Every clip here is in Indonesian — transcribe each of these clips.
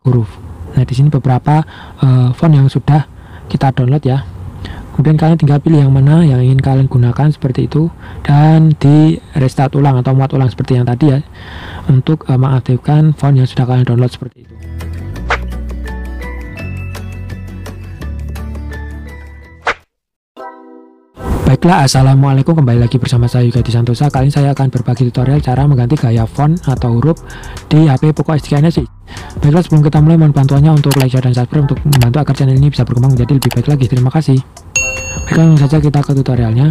huruf. Nah, di sini beberapa font yang sudah kita download ya. Kemudian kalian tinggal pilih yang mana yang ingin kalian gunakan seperti itu, dan di restart ulang atau muat ulang seperti yang tadi ya, untuk mengaktifkan font yang sudah kalian download seperti itu. Baiklah, assalamualaikum, kembali lagi bersama saya Yoga di Santosa. Kali ini saya akan berbagi tutorial cara mengganti gaya font atau huruf di HP Poco X3 NFC. Baiklah, sebelum kita mulai mohon bantuannya untuk like, share, dan subscribe untuk membantu agar channel ini bisa berkembang menjadi lebih baik lagi. Terima kasih. Baiklah, langsung saja kita ke tutorialnya.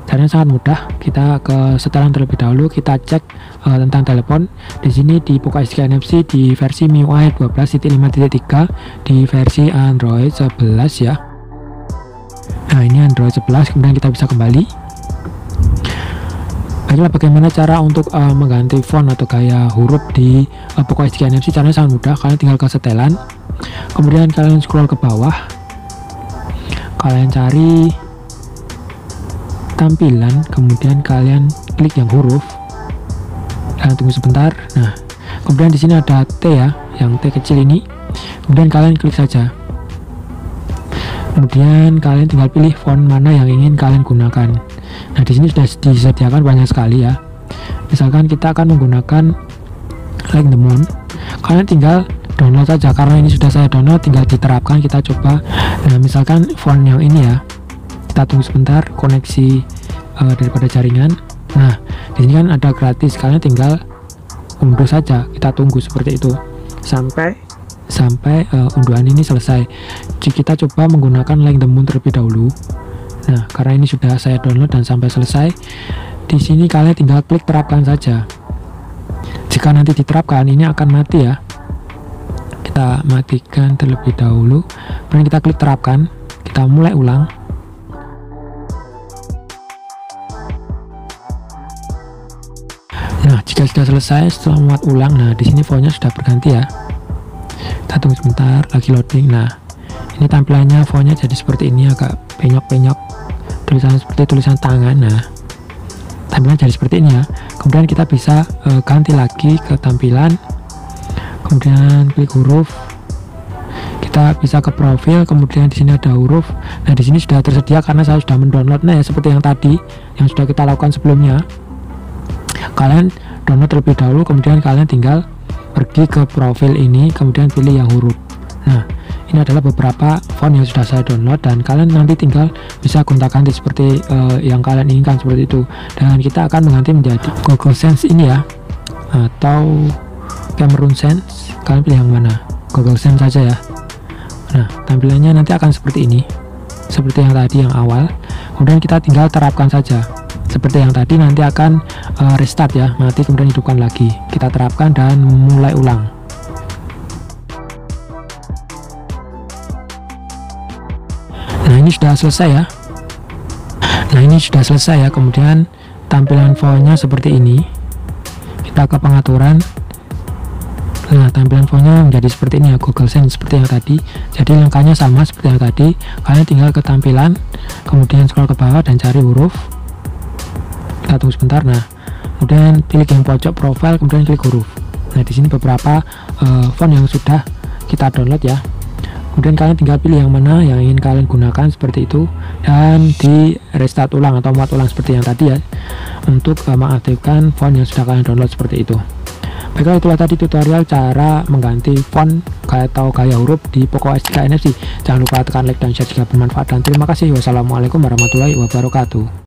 Caranya sangat mudah. Kita ke setelan terlebih dahulu, kita cek tentang telepon. Di sini di Poco X3 NFC di versi MIUI 12.5.3 di versi Android 11 ya. Nah, ini Android 11, kemudian kita bisa kembali. Baiklah, bagaimana cara untuk mengganti font atau gaya huruf di Poco X3 NFC? Caranya sangat mudah. Kalian tinggal ke setelan, kemudian kalian scroll ke bawah, kalian cari tampilan, kemudian kalian klik yang huruf, dan tunggu sebentar. Nah, kemudian di sini ada T ya, yang T kecil ini, kemudian kalian klik saja. Kemudian kalian tinggal pilih font mana yang ingin kalian gunakan. Nah, di sini sudah disediakan banyak sekali ya. Misalkan kita akan menggunakan Like the Moon, kalian tinggal download saja. Karena ini sudah saya download, tinggal diterapkan, kita coba. Nah, misalkan font yang ini ya, kita tunggu sebentar koneksi daripada jaringan. Nah, di sini kan ada gratis, kalian tinggal unduh saja. Kita tunggu seperti itu sampai unduhan ini selesai. Jika kita coba menggunakan Like the Moon terlebih dahulu. Nah, karena ini sudah saya download dan sampai selesai, di sini kalian tinggal klik terapkan saja. Jika nanti diterapkan, ini akan mati ya. Kita matikan terlebih dahulu, kemudian kita klik terapkan, kita mulai ulang. Nah, jika sudah selesai setelah muat ulang, nah di sini fontnya sudah berganti ya. Kita tunggu sebentar, lagi loading. Nah, ini tampilannya fontnya jadi seperti ini, agak penyok-penyok, tulisan seperti tulisan tangan. Nah, tampilan jadi seperti ini ya. Kemudian kita bisa ganti lagi ke tampilan, kemudian klik huruf, kita bisa ke profil, kemudian di sini ada huruf. Nah, di sini sudah tersedia karena saya sudah mendownloadnya ya, seperti yang tadi yang sudah kita lakukan sebelumnya. Kalian download terlebih dahulu, kemudian kalian tinggal pergi ke profil ini, kemudian pilih yang huruf. Nah, ini adalah beberapa font yang sudah saya download, dan kalian nanti tinggal bisa gonta-ganti seperti yang kalian inginkan seperti itu. Dan kita akan mengganti menjadi Google Sense ini ya, atau Cameroon Sense. Kalian pilih yang mana? Google Sense saja ya. Nah, tampilannya nanti akan seperti ini, seperti yang tadi yang awal. Kemudian kita tinggal terapkan saja. Seperti yang tadi, nanti akan restart ya, mati kemudian hidupkan lagi. Kita terapkan dan mulai ulang. Nah, ini sudah selesai ya. Nah, ini sudah selesai ya. Kemudian tampilan fontnya seperti ini. Kita ke pengaturan. Nah, tampilan fontnya menjadi seperti ini ya, Google Sense seperti yang tadi. Jadi langkahnya sama seperti yang tadi. Kalian tinggal ke tampilan, kemudian scroll ke bawah dan cari huruf. Kita tunggu sebentar. Nah, kemudian pilih yang pojok profil, kemudian klik huruf. Nah, di sini beberapa font yang sudah kita download ya. Kemudian kalian tinggal pilih yang mana yang ingin kalian gunakan seperti itu, dan di restart ulang atau muat ulang seperti yang tadi ya, untuk mengaktifkan font yang sudah kalian download seperti itu. Baiklah, itulah tadi tutorial cara mengganti font atau gaya huruf di Poco X3 NFC. Jangan lupa tekan like dan share jika bermanfaat, dan terima kasih. Wassalamualaikum warahmatullahi wabarakatuh.